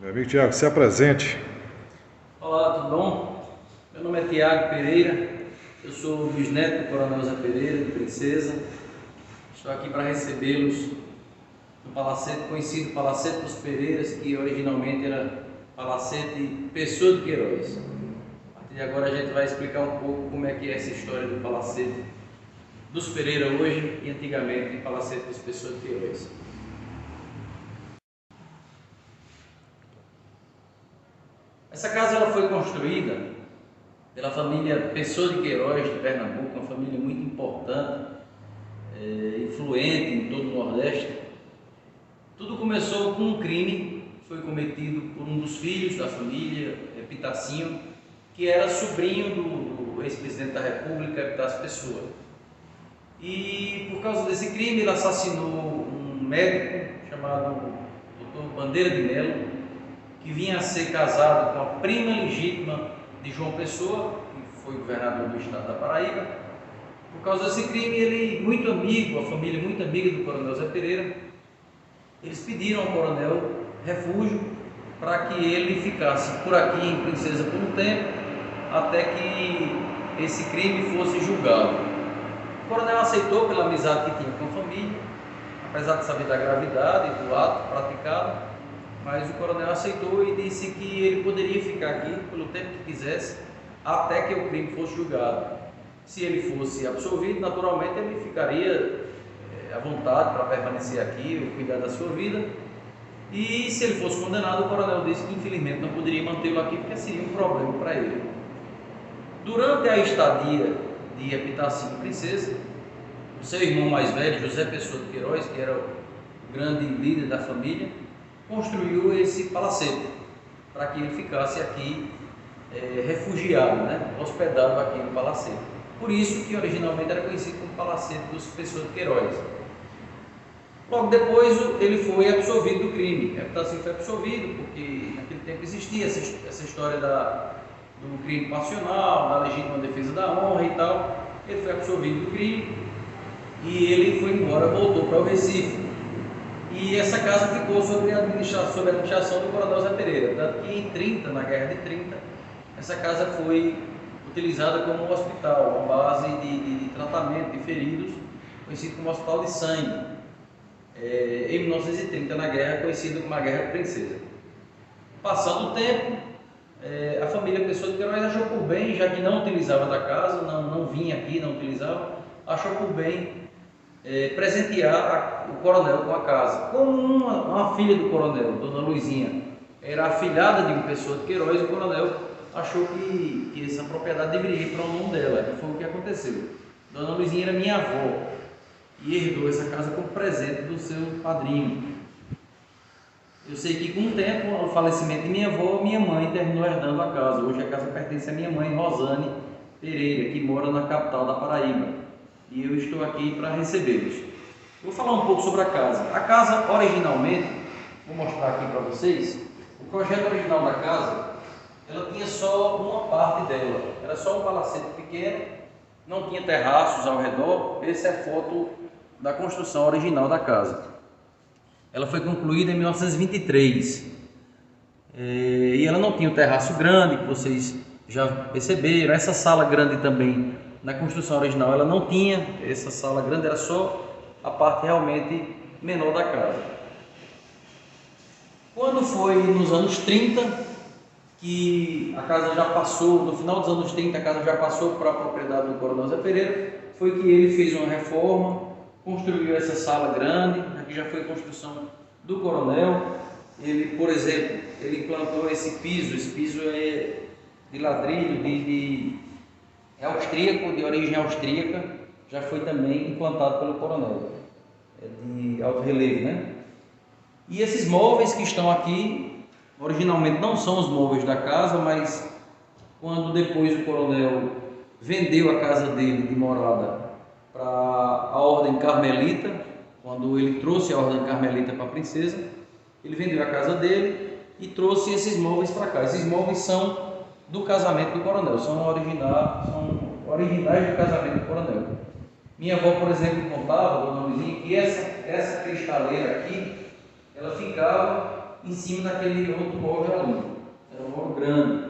Meu amigo Tiago, se apresente. Olá, tudo bom? Meu nome é Tiago Pereira, eu sou bisneto do Coronel Zé Pereira, de Princesa. Estou aqui para recebê-los no palacete conhecido Palacete dos Pereiras, que originalmente era Palacete Pessoa de Queiroz. A partir de agora a gente vai explicar um pouco como é que é essa história do Palacete dos Pereira hoje e antigamente Palacete dos Pessoa de Queiroz. Essa casa ela foi construída pela família Pessoa de Queiroz de Pernambuco, uma família muito importante, influente em todo o Nordeste. Tudo começou com um crime que foi cometido por um dos filhos da família, Epitacinho, que era sobrinho do ex-presidente da República, Epitácio Pessoa. E por causa desse crime ele assassinou um médico chamado Dr. Bandeira de Melo, que vinha a ser casado com a prima legítima de João Pessoa, que foi governador do estado da Paraíba. Por causa desse crime, ele, muito amigo, a família muito amiga do Coronel Zé Pereira, eles pediram ao coronel refúgio para que ele ficasse por aqui em Princesa por um tempo, até que esse crime fosse julgado. O coronel aceitou pela amizade que tinha com a família, apesar de saber da gravidade do ato praticado, mas o coronel aceitou e disse que ele poderia ficar aqui pelo tempo que quisesse, até que o crime fosse julgado. Se ele fosse absolvido, naturalmente ele ficaria à vontade para permanecer aqui, cuidar da sua vida. E se ele fosse condenado, o coronel disse que infelizmente não poderia mantê-lo aqui, porque seria um problema para ele. Durante a estadia de Epitácio em Princesa, o seu irmão mais velho, José Pessoa de Queiroz, que era o grande líder da família, construiu esse palacete para que ele ficasse aqui refugiado, hospedado aqui no palacete. Por isso que originalmente era conhecido como Palacete dos Pessoa de Queiroz. Logo depois ele foi absolvido do crime. Epitácio foi absolvido porque naquele tempo existia essa história do crime passional, da legítima defesa da honra e tal. Ele foi absolvido do crime e ele foi embora, voltou para o Recife. E essa casa ficou sob a administração do Coronel Zé Pereira. Tanto que em 30, na Guerra de 30, essa casa foi utilizada como um hospital, uma base de tratamento de feridos, conhecido como Hospital de Sangue. Em 1930, na guerra, conhecida como a Guerra de Princesa. Passando o tempo, a família Pessoa de Queiroz achou por bem, já que não utilizava da casa, não vinha aqui, não utilizava, achou por bem presentear o coronel com a casa. Como uma filha do coronel, Dona Luizinha, era afilhada de uma Pessoa de Queiroz, o coronel achou que essa propriedade deveria ir para o nome dela. E foi o que aconteceu. Dona Luizinha era minha avó e herdou essa casa como presente do seu padrinho. Eu sei que com o tempo, ao falecimento de minha avó, minha mãe terminou herdando a casa. Hoje a casa pertence à minha mãe, Rosane Pereira, que mora na capital da Paraíba. E eu estou aqui para recebê-los. Vou falar um pouco sobre a casa. A casa, originalmente, vou mostrar aqui para vocês, o projeto original da casa, ela tinha só uma parte dela. Era só um palacete pequeno, não tinha terraços ao redor. Essa é a foto da construção original da casa. Ela foi concluída em 1923. E ela não tinha o terraço grande, que vocês já perceberam. Essa sala grande também, na construção original, ela não tinha essa sala grande, era só a parte realmente menor da casa. Quando foi nos anos 30, que a casa já passou, no final dos anos 30, a casa já passou para a propriedade do Coronel Zé Pereira, foi que ele fez uma reforma, construiu essa sala grande. Aqui já foi construção do coronel. Ele, por exemplo, ele implantou esse piso é de ladrilho, é austríaco, de origem austríaca, já foi também implantado pelo coronel, de alto relevo, E esses móveis que estão aqui, originalmente não são os móveis da casa, mas quando depois o coronel vendeu a casa dele de morada para a Ordem Carmelita, quando ele trouxe a Ordem Carmelita para a Princesa, ele vendeu a casa dele e trouxe esses móveis para cá. Esses móveis são do casamento do coronel, são originais do casamento do coronel. Minha avó, por exemplo, contava, Dona Luizinha, que essa cristaleira aqui, ela ficava em cima daquele outro móvel ali. Era um móvel grande.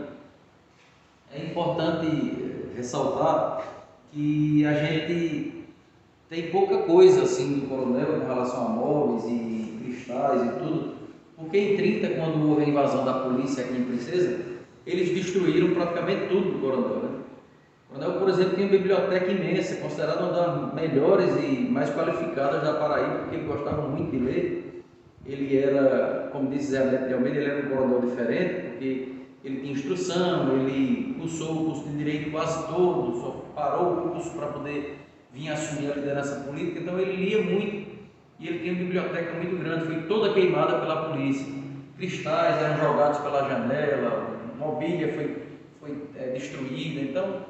É importante ressaltar que a gente tem pouca coisa assim do coronel em relação a móveis e cristais e tudo, porque em 30, quando houve a invasão da polícia aqui em Princesa, eles destruíram praticamente tudo do coronel, né? O coronel, por exemplo, tinha uma biblioteca imensa, considerada uma das melhores e mais qualificadas da Paraíba, porque ele gostava muito de ler. Ele era, como disse Zé Neto de Almeida, ele era um coronel diferente, porque ele tinha instrução, ele cursou o curso de Direito quase todo, só parou o curso para poder vir assumir a liderança política, então ele lia muito e ele tinha uma biblioteca muito grande, foi toda queimada pela polícia. Cristais eram jogados pela janela, mobília foi destruída, então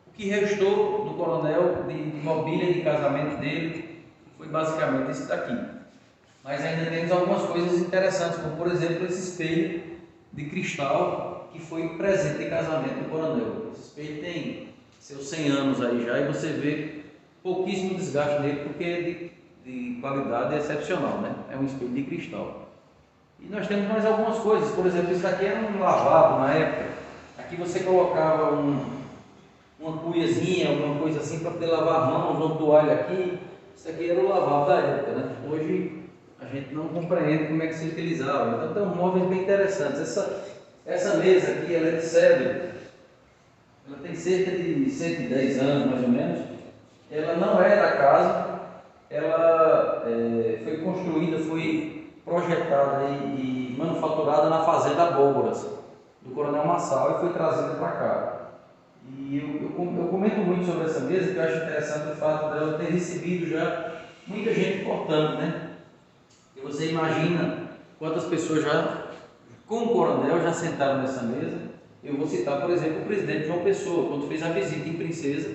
o que restou do coronel de mobília de casamento dele foi basicamente isso daqui. Mas ainda temos algumas coisas interessantes, como por exemplo esse espelho de cristal que foi presente de casamento do coronel. Esse espelho tem seus 100 anos aí já e você vê pouquíssimo desgaste nele porque é de qualidade excepcional, né? É um espelho de cristal. E nós temos mais algumas coisas, por exemplo, isso daqui era um lavabo na época. Aqui você colocava uma cuiazinha, alguma coisa assim para poder lavar a mão, uma toalha aqui. Isso aqui era o lavabo da época, né? Hoje a gente não compreende como é que se utilizava. Então tem uns móveis bem interessantes. Essa mesa aqui, ela é de cedro. Ela tem cerca de 110 anos, mais ou menos. Ela não é da casa. Ela foi construída, foi projetada e manufaturada na fazenda Abóboras, do Coronel Massal, e foi trazida para cá. E eu comento muito sobre essa mesa, porque eu acho interessante o fato dela ter recebido já muita gente importante, né? E você imagina quantas pessoas já, com o coronel, já sentaram nessa mesa. Eu vou citar, por exemplo, o presidente João Pessoa, quando fez a visita em Princesa,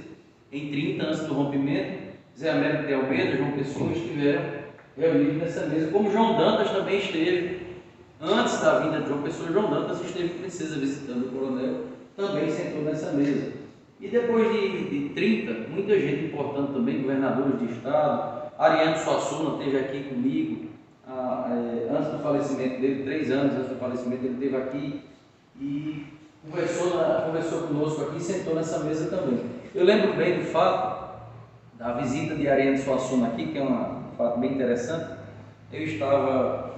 em 30 antes do rompimento, Zé Américo de Almeida, João Pessoa estiveram reunidos nessa mesa, como João Dantas também esteve. Antes da vinda de João Pessoa, João Dantas esteve em Princesa visitando o coronel, também sentou nessa mesa. E depois de 30, muita gente importante também, governadores de estado, Ariano Suassuna esteve aqui comigo, antes do falecimento dele, 3 anos antes do falecimento, ele esteve aqui e conversou conosco aqui e sentou nessa mesa também. Eu lembro bem do fato da visita de Ariano Suassuna aqui, que é um fato bem interessante. Eu estava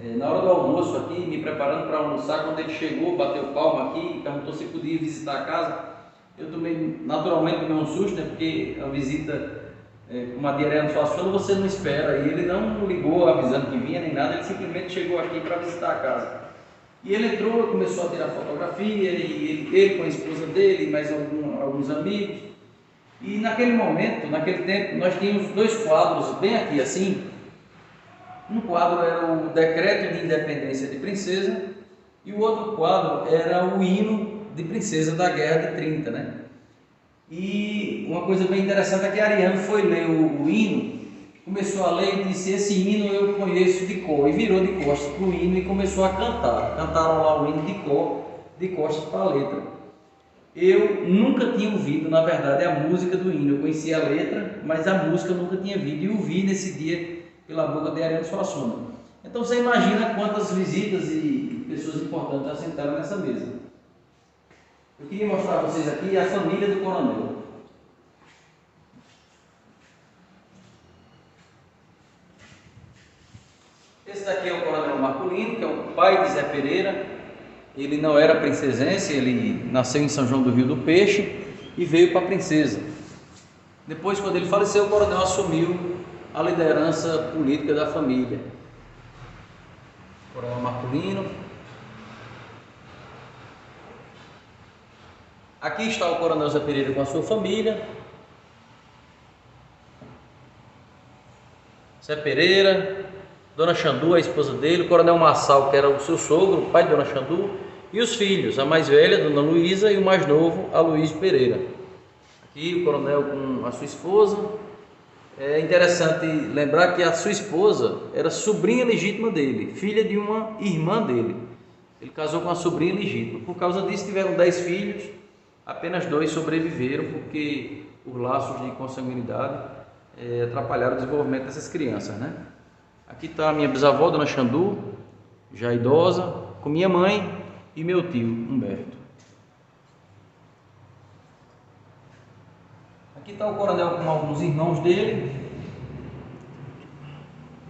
na hora do almoço aqui, me preparando para almoçar, quando ele chegou, bateu palma aqui, perguntou se podia visitar a casa. Eu tomei, naturalmente, um susto, né, porque a visita com a de Ariano Suassuna você não espera, e ele não ligou avisando que vinha nem nada, ele simplesmente chegou aqui para visitar a casa. E ele entrou, começou a tirar fotografia, e ele com a esposa dele, e mais alguns amigos. E naquele momento, naquele tempo, nós tínhamos 2 quadros bem aqui assim. Um quadro era o Decreto de Independência de Princesa e o outro quadro era o hino de Princesa da Guerra de 30, né? E uma coisa bem interessante é que Ariano foi ler o hino, começou a ler e disse: esse hino eu conheço de cor, e virou de costas para o hino e começou a cantar. Cantaram lá o hino de costas para a letra. Eu nunca tinha ouvido, na verdade, a música do hino. Eu conhecia a letra, mas a música eu nunca tinha ouvido. E ouvi nesse dia pela boca de Ariano Suassuna. Então você imagina quantas visitas e pessoas importantes assentaram nessa mesa. Eu queria mostrar a vocês aqui a família do coronel. Esse daqui é o coronel Marculino, que é o pai de Zé Pereira. Ele não era princesense, ele nasceu em São João do Rio do Peixe e veio para Princesa. Depois, quando ele faleceu, o coronel assumiu a liderança política da família. Coronel Marculino. Aqui está o coronel Zé Pereira com a sua família. Zé Pereira, Dona Xandu, a esposa dele, o coronel Massal, que era o seu sogro, o pai de Dona Xandu, e os filhos, a mais velha, Dona Luísa, e o mais novo, Aloysio Pereira. Aqui o coronel com a sua esposa. É interessante lembrar que a sua esposa era sobrinha legítima dele, filha de uma irmã dele. Ele casou com a sobrinha legítima. Por causa disso tiveram 10 filhos, apenas 2 sobreviveram, porque os laços de consanguinidade atrapalharam o desenvolvimento dessas crianças, né? Aqui está a minha bisavó, Dona Xandu, já idosa, com minha mãe e meu tio, Humberto. Aqui está o coronel com alguns irmãos dele.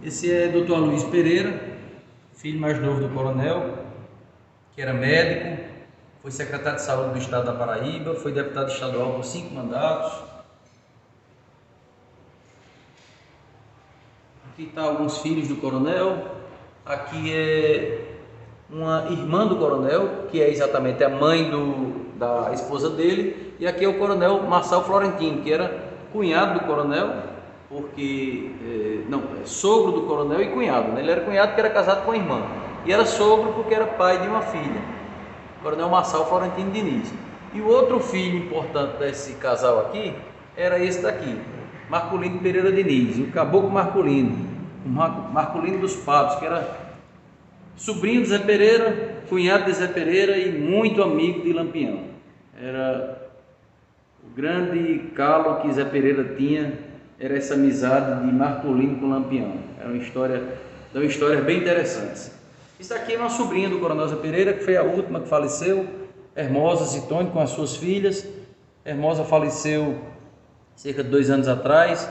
Esse é Dr. Aloysio Pereira, filho mais novo do coronel, que era médico, foi secretário de saúde do estado da Paraíba, foi deputado estadual por 5 mandatos. Aqui está alguns filhos do coronel. Aqui é uma irmã do coronel, que é exatamente a mãe da esposa dele. E aqui é o coronel Marçal Florentino, que era cunhado do coronel, porque sogro do coronel e cunhado, né? Ele era cunhado porque era casado com a irmã, e era sogro porque era pai de uma filha, coronel Marçal Florentino Diniz. E o outro filho importante desse casal aqui era esse daqui, Marculino Pereira Diniz, o caboclo Marculino, o Marculino dos Patos, que era sobrinho de Zé Pereira, cunhado de Zé Pereira e muito amigo de Lampião. Era o grande calo que Zé Pereira tinha, era essa amizade de Marculino com Lampião. Era uma história bem interessante. Isso aqui é uma sobrinha do coronel Zé Pereira, que foi a última que faleceu, Hermosa Zitone, com as suas filhas. Hermosa faleceu cerca de 2 anos atrás,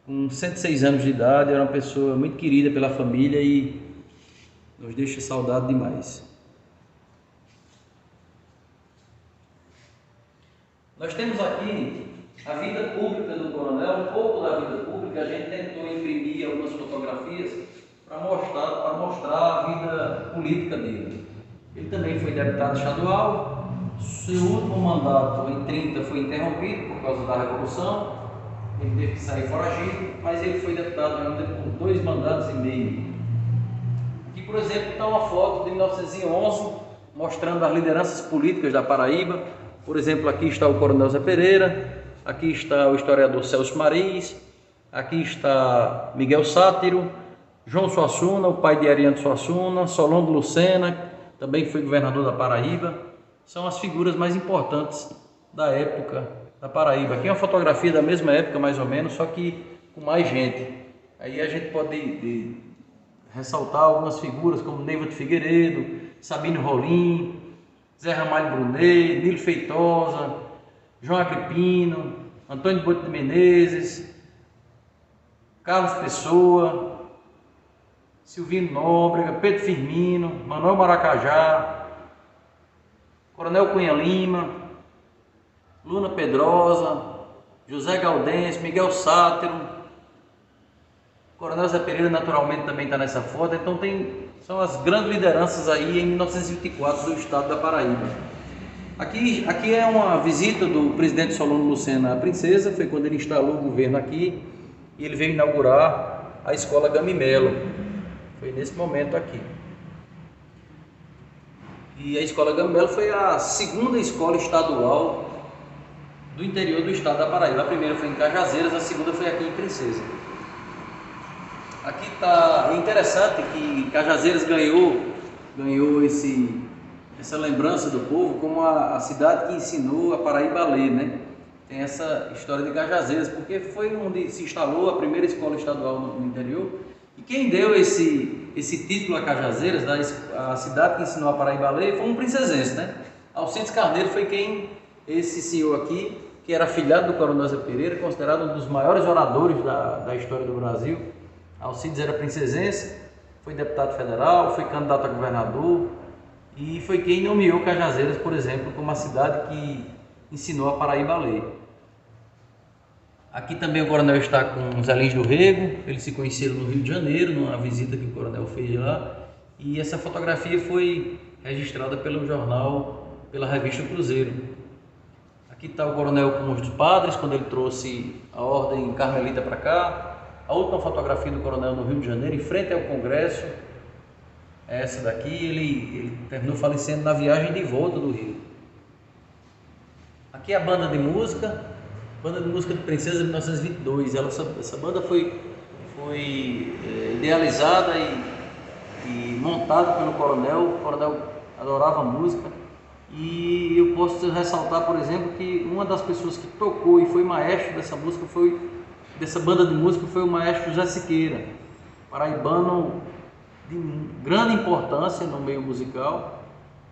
com 106 anos de idade. Era uma pessoa muito querida pela família e nos deixa saudade demais. Nós temos aqui a vida pública do coronel, um pouco da vida pública. A gente tentou imprimir algumas fotografias para mostrar a vida política dele. Ele também foi deputado estadual. Seu último mandato, em 30, foi interrompido por causa da Revolução. Ele teve que sair foragido, mas ele foi deputado ainda por 2 mandatos e meio. Aqui, por exemplo, está uma foto de 1911, mostrando as lideranças políticas da Paraíba. Por exemplo, aqui está o coronel Zé Pereira, aqui está o historiador Celso Maris, aqui está Miguel Sátiro, João Suassuna, o pai de Ariano Suassuna, Solon de Lucena, também foi governador da Paraíba. São as figuras mais importantes da época da Paraíba. Aqui é uma fotografia da mesma época, mais ou menos, só que com mais gente. Aí a gente pode ressaltar algumas figuras como Neiva de Figueiredo, Sabino Rolim, Zé Ramalho Brunet, Nilo Feitosa, João Agripino, Antônio Boto de Menezes, Carlos Pessoa, Silvino Nóbrega, Pedro Firmino, Manuel Maracajá, Coronel Cunha Lima, Luna Pedrosa, José Gaudêncio, Miguel Sátiro, Coronel Zé Pereira naturalmente também está nessa foto. Então são as grandes lideranças aí em 1924 do estado da Paraíba. Aqui é uma visita do presidente Solon Lucena à Princesa, foi quando ele instalou o governo aqui e ele veio inaugurar a escola Gamimelo. Foi nesse momento aqui. E a escola Gamimelo foi a segunda escola estadual do interior do estado da Paraíba. A primeira foi em Cajazeiras, a segunda foi aqui em Princesa. Aqui está interessante que Cajazeiras ganhou essa lembrança do povo como a cidade que ensinou a Paraíba a ler, né? Tem essa história de Cajazeiras, porque foi onde se instalou a primeira escola estadual no interior. E quem deu esse título a Cajazeiras, a cidade que ensinou a Paraíba a ler, foi um princesense, né? Alcides Carneiro foi esse senhor aqui, que era afilhado do coronel Zé Pereira, considerado um dos maiores oradores da história do Brasil. Alcides era princesense, foi deputado federal, foi candidato a governador e foi quem nomeou Cajazeiras, por exemplo, como a cidade que ensinou a Paraíba a ler. Aqui também o coronel está com Zé Lins do Rego, eles se conheceram no Rio de Janeiro, numa visita que o coronel fez lá, e essa fotografia foi registrada pelo jornal, pela revista Cruzeiro. Aqui está o coronel com os padres, quando ele trouxe a ordem carmelita para cá. A última fotografia do coronel no Rio de Janeiro, em frente ao Congresso, é essa daqui. Ele terminou falecendo na viagem de volta do Rio. Aqui é a banda de música de Princesa de 1922. Essa banda foi idealizada e montada pelo coronel. O coronel adorava música. E eu posso ressaltar, por exemplo, que uma das pessoas que tocou e foi maestro dessa banda de música foi o maestro José Siqueira, paraibano de grande importância no meio musical.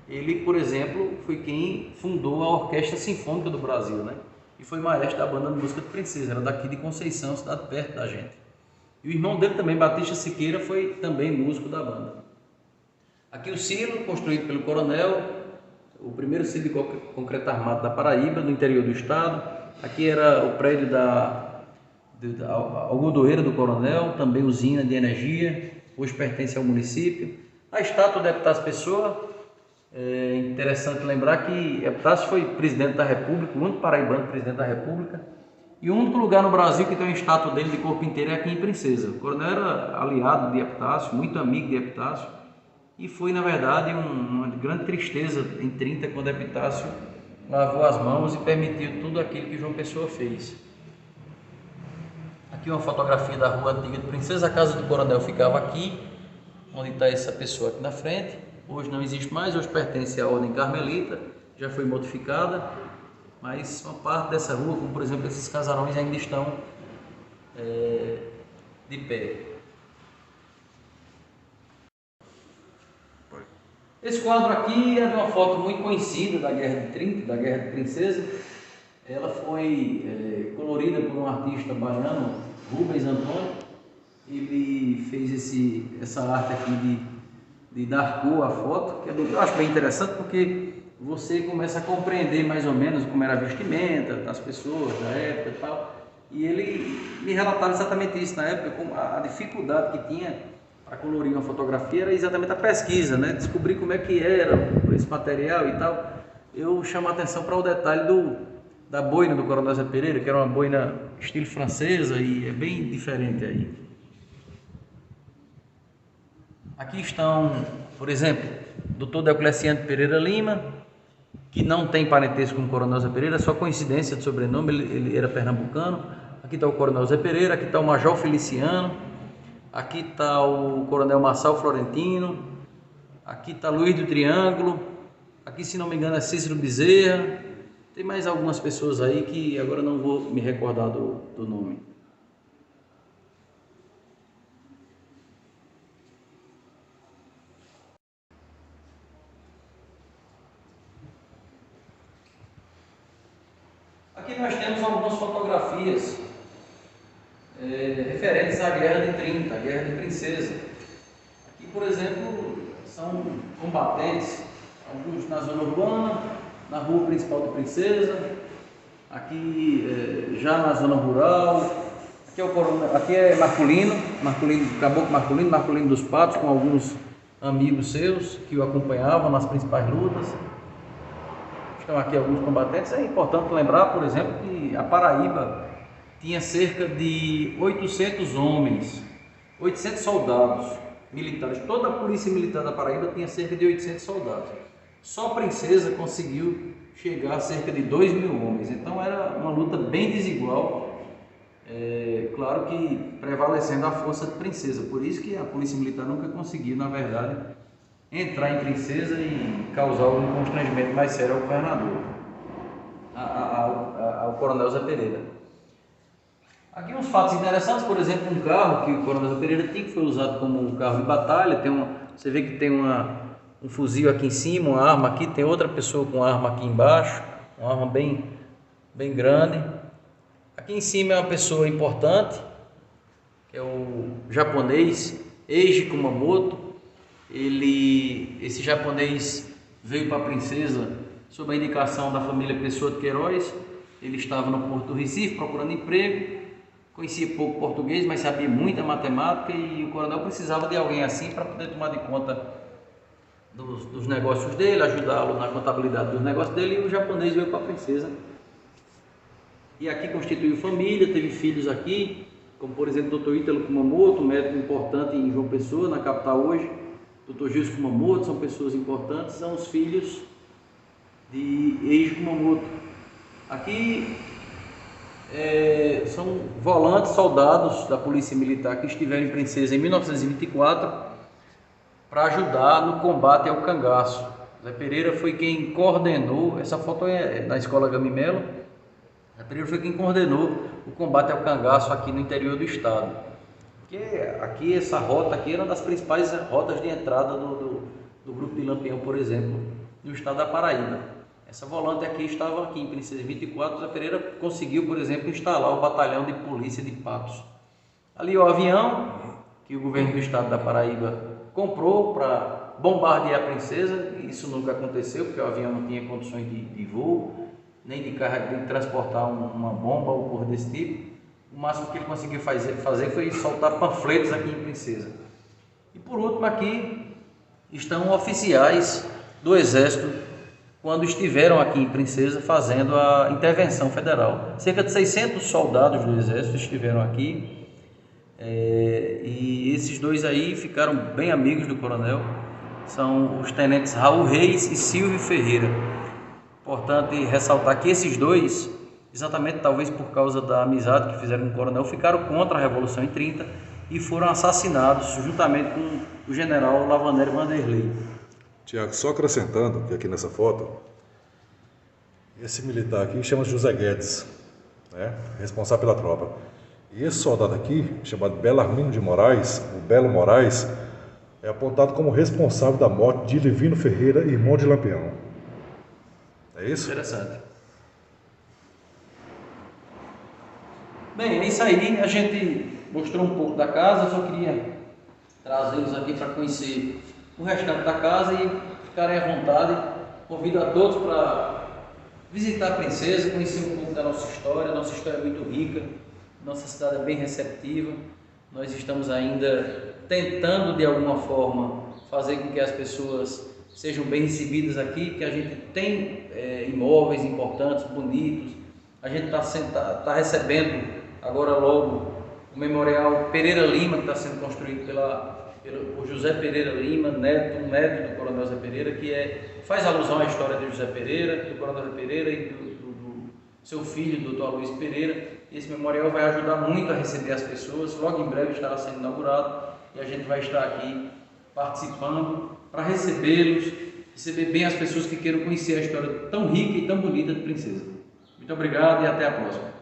Ele, por exemplo, foi quem fundou a Orquestra Sinfônica do Brasil, né? E foi maestro da banda de música de Princesa, era daqui de Conceição, cidade perto da gente. E o irmão dele também, Batista Siqueira, foi também músico da banda. Aqui o silo, construído pelo Coronel, o primeiro silo de concreto armado da Paraíba, no interior do estado. Aqui era o prédio da algodoeira do Coronel, também usina de energia, hoje pertence ao município. A estátua de Epitácio Pessoa, é interessante lembrar que Epitácio foi presidente da República, o único paraibano presidente da República, e o único lugar no Brasil que tem uma estátua dele de corpo inteiro é aqui em Princesa. O Coronel era aliado de Epitácio, muito amigo de Epitácio, e foi, na verdade, uma grande tristeza em 30, quando Epitácio lavou as mãos e permitiu tudo aquilo que João Pessoa fez. Aqui uma fotografia da rua antiga de Princesa. A casa do Coronel ficava aqui, onde está essa pessoa aqui na frente. Hoje não existe mais, hoje pertence à Ordem Carmelita, já foi modificada, mas uma parte dessa rua, como por exemplo esses casarões, ainda estão de pé. Esse quadro aqui é de uma foto muito conhecida da Guerra de 30, da Guerra de Princesa. Ela foi colorida por um artista baiano, Rubens Antônio. Ele fez essa arte aqui de dar cor à foto, que eu acho bem interessante, porque você começa a compreender mais ou menos como era a vestimenta das pessoas da época e tal. E ele me relatava exatamente isso na época, como a dificuldade que tinha para colorir uma fotografia era exatamente a pesquisa, né? Descobrir como é que era esse material e tal. Eu chamo a atenção para o detalhe da boina do Coronel Zé Pereira, que era uma boina estilo francesa e é bem diferente aí. Aqui estão, por exemplo, o Dr. Deocleciano Pereira Lima, que não tem parentesco com o Coronel Zé Pereira, só coincidência de sobrenome, ele era pernambucano. Aqui está o Coronel Zé Pereira, aqui está o Major Feliciano, aqui está o Coronel Marçal Florentino, aqui está Luiz do Triângulo, aqui, se não me engano, é Cícero Bezerra. Tem mais algumas pessoas aí que agora não vou me recordar do nome. Aqui nós temos algumas fotografias referentes à Guerra de 30, a Guerra de Princesa. Aqui, por exemplo, são combatentes, alguns na zona urbana, na rua principal de Princesa, aqui já na zona rural. Aqui é Marculino, Caboclo Marculino dos Patos, com alguns amigos seus que o acompanhavam nas principais lutas. Estão aqui alguns combatentes. É importante lembrar, por exemplo, que a Paraíba tinha cerca de 800 homens, 800 soldados militares. Toda a polícia militar da Paraíba tinha cerca de 800 soldados. Só Princesa conseguiu chegar a cerca de 2.000 homens. Então era uma luta bem desigual, claro que prevalecendo a força de Princesa. Por isso que a polícia militar nunca conseguiu, na verdade, entrar em Princesa e causar algum constrangimento mais sério ao governador, ao Coronel Zé Pereira. Aqui uns fatos interessantes, por exemplo, um carro que o Coronel Zé Pereira tinha, que foi usado como um carro de batalha. Você vê que tem um fuzil aqui em cima, uma arma aqui, tem outra pessoa com arma aqui embaixo, uma arma bem grande. Aqui em cima é uma pessoa importante, que é o japonês Eiji Kumamoto. Esse japonês veio para a Princesa sob a indicação da família Pessoa de Queiroz. Ele estava no Porto do Recife procurando emprego, conhecia pouco português, mas sabia muita matemática, e o coronel precisava de alguém assim para poder tomar de conta dos negócios dele, ajudá-lo na contabilidade dos negócios dele. E o japonês veio para a Princesa e aqui constituiu família, teve filhos aqui, como por exemplo o Dr. Ítalo Kumamoto, um médico importante em João Pessoa, na capital hoje. Dr. Gilson Kumamoto, são pessoas importantes, são os filhos de Eiji Kumamoto. Aqui são volantes, soldados da Polícia Militar que estiveram em Princesa em 1924 para ajudar no combate ao cangaço. Zé Pereira foi quem coordenou, essa foto é da Escola Gamimelo. Zé Pereira foi quem coordenou o combate ao cangaço aqui no interior do estado. Porque aqui, essa rota aqui era uma das principais rotas de entrada do grupo de Lampião, por exemplo, no estado da Paraíba. Essa volante aqui estava aqui em Princesa 24, José Pereira conseguiu, por exemplo, instalar o batalhão de polícia de Patos. Ali o avião que o governo do estado da Paraíba comprou para bombardear a Princesa, isso nunca aconteceu, porque o avião não tinha condições de voo, nem de transportar uma bomba ou coisa desse tipo. O máximo que ele conseguiu fazer foi soltar panfletos aqui em Princesa. E por último aqui estão oficiais do Exército quando estiveram aqui em Princesa fazendo a intervenção federal. Cerca de 600 soldados do Exército estiveram aqui e esses dois aí ficaram bem amigos do coronel. São os tenentes Raul Reis e Silvio Ferreira. Importante ressaltar que esses dois, exatamente talvez por causa da amizade que fizeram com o coronel, ficaram contra a Revolução em 30 e foram assassinados juntamente com o general Lavanero Vanderlei. Tiago, só acrescentando que aqui nessa foto, esse militar aqui chama José Guedes, né, responsável pela tropa. E esse soldado aqui, chamado Belarmino de Moraes, o Belo Moraes, é apontado como responsável da morte de Livino Ferreira, irmão de Lampião. É isso? Interessante. Bem, é isso aí. A gente mostrou um pouco da casa. Eu só queria trazê-los aqui para conhecer o restante da casa e ficarem à vontade. Convido a todos para visitar a Princesa, conhecer um pouco da nossa história. Nossa história é muito rica, nossa cidade é bem receptiva. Nós estamos ainda tentando de alguma forma fazer com que as pessoas sejam bem recebidas aqui, que a gente tem imóveis importantes, bonitos. A gente está recebendo agora logo o Memorial Pereira Lima, que está sendo construído pelo José Pereira Lima, neto do coronel José Pereira, que faz alusão à história de José Pereira, do coronel José Pereira e do seu filho, Dr. Aloysio Pereira. Esse memorial vai ajudar muito a receber as pessoas. Logo em breve estará sendo inaugurado e a gente vai estar aqui participando para recebê-los, receber bem as pessoas que queiram conhecer a história tão rica e tão bonita de Princesa. Muito obrigado e até a próxima.